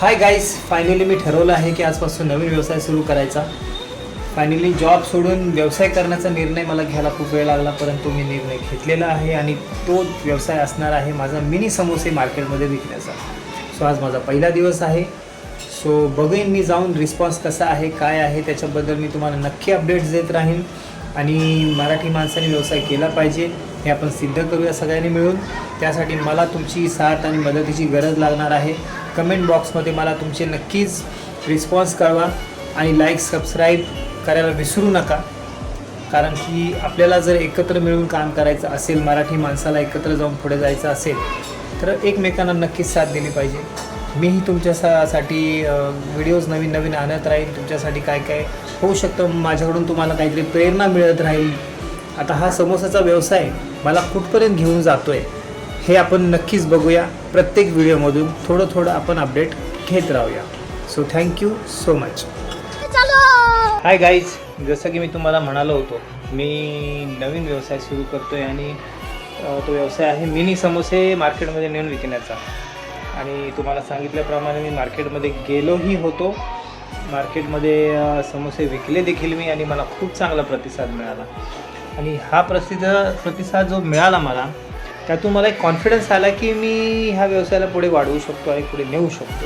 Hi guys, finally मी ठरवलं आहे की आजपासून नवीन व्यवसाय सुरू करायचा. फायनली जॉब सोडून व्यवसाय करण्याचा निर्णय मला घ्यायला खूप वेळ लागला, परंतु मी निर्णय घेतलेला आहे आणि तो व्यवसाय असणार आहे माझा मिनी समोसे मार्केटमध्ये विकण्याचा. सो आज माझा पहिला दिवस आहे. सो बघेन मी जाऊन रिस्पॉन्स कसा आहे, काय आहे, त्याच्याबद्दल मी तुम्हाला नक्की अपडेट्स देत राहीन. आणि मराठी माणसाने व्यवसाय केला पाहिजे हे आपण सिद्ध करूया सगळ्यांनी मिळून. त्यासाठी मला तुमची साथ आणि मदतीची गरज लागणार आहे. कमेंट बॉक्समध्ये मला तुमचे नक्कीच रिस्पॉन्स कळवा आणि लाईक सबस्क्राईब करायला विसरू नका. कारण की आपल्याला जर एकत्र मिळून काम करायचं असेल, मराठी माणसाला एकत्र जाऊन पुढे जायचं असेल, तर एकमेकांना नक्कीच साथ दिली पाहिजे. मीही तुमच्यासाठी व्हिडिओज नवीन नवीन आणत राहील. तुमच्यासाठी काय काय होऊ शकतं, माझ्याकडून तुम्हाला काहीतरी प्रेरणा मिळत राहील. आता हा समोसाचा व्यवसाय मला कुठपर्यंत घेऊन जातो आहे हे आपण नक्कीच बघूया. प्रत्येक व्हिडिओमधून थोडं थोडं आपण अपडेट घेत राहूया. So thank you so much. Hi guys, जसं की मी तुम्हाला म्हणालो होतो, मी नवीन व्यवसाय सुरू करतो आहे आणि तो व्यवसाय आहे मिनी समोसे मार्केटमध्ये नेऊन विकण्याचा. आणि तुम्हाला सांगितल्याप्रमाणे मी मार्केटमध्ये गेलोही होतो. मार्केटमध्ये समोसे विकले देखील मी आणि मला खूप चांगला प्रतिसाद मिळाला. आणि हा प्रतिसाद जो मिळाला मला, त्यातून मला एक कॉन्फिडन्स आला की मी ह्या व्यवसायाला पुढे वाढवू शकतो आणि पुढे नेऊ शकतो.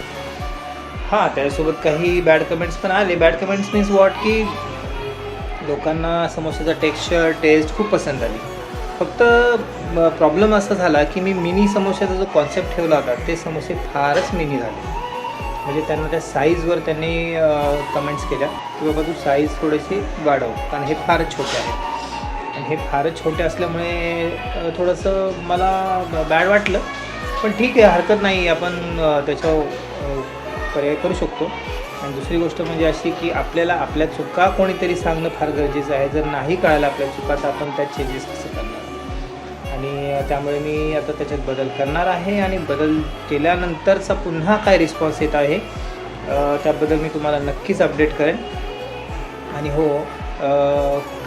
हां, त्याच्यासोबत काही बॅड कमेंट्स पण आले. बॅड कमेंट्स मीन्स वॉट, की लोकांना समोसाचा टेक्स्चर, टेस्ट खूप पसंत आली. फक्त प्रॉब्लेम असा झाला की मी मिनी समोशाचा जो कॉन्सेप्ट ठेवला होता, ते समोसे फारच मिनी झाले. म्हणजे त्यांना त्या साईजवर त्यांनी कमेंट्स केल्या की बाबा तू साईज थोडीशी वाढव, कारण हे फारच छोटे आहेत. आणि हे फारच छोटे असल्यामुळे थोडंसं मला बॅड वाटलं. पण ठीक आहे, हरकत नाही, आपण त्याच्यावर पर्याय करू शकतो. आणि दुसरी गोष्ट म्हणजे अशी की आपल्याला आपल्या चुका कोणीतरी सांगणं फार गरजेचं आहे. जर नाही कळायला आपल्या चुका, तर आपण त्यात चेंजेस कसं करणार. आणि त्यामुळे मी आता त्याच्यात बदल करणार आहे. आणि बदल केल्यानंतरचा पुन्हा काय रिस्पॉन्स येत आहे त्याबद्दल मी तुम्हाला नक्कीच अपडेट करेन. आणि हो,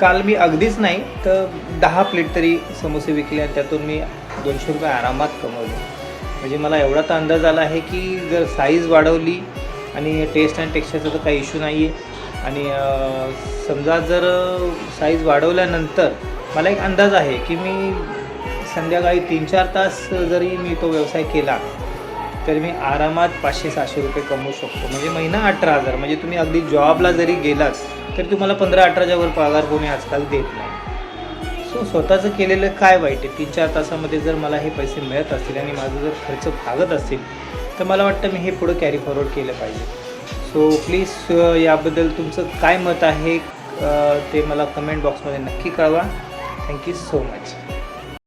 काल मी अगदीच नाही तर 10 प्लेट तरी समोसे विकले आणि त्यातून मी 200 रुपये आरामात कमवले. म्हणजे मला एवढा तर अंदाज आला आहे की जर साईज वाढवली आणि टेस्ट आणि टेक्स्चरचा तर काही इश्यू नाही आहे. आणि समजा जर साईज वाढवल्यानंतर मला एक अंदाज आहे की मी संध्याकाळी 3-4 तास जरी मी तो व्यवसाय केला तर मी आरामात 500-600 रुपये कमवू शकतो. म्हणजे महिना 18,000. म्हणजे तुम्ही अगदी जॉबला जरी गेलात तरी तुम्हाला 15-18च्या वर पगार कोणी आजकाल देत नाही. सो स्वतःचं केलेलं काय वाईट आहे. 3-4 तासामध्ये जर मला हे पैसे मिळत असतील आणि माझं जर खर्च भागत असेल, तर मला वाटतं मी हे पुढं कॅरी फॉरवर्ड केलं पाहिजे. सो प्लीज याबद्दल तुमचं काय मत आहे ते मला कमेंट बॉक्समध्ये नक्की कळवा. Thank you so much.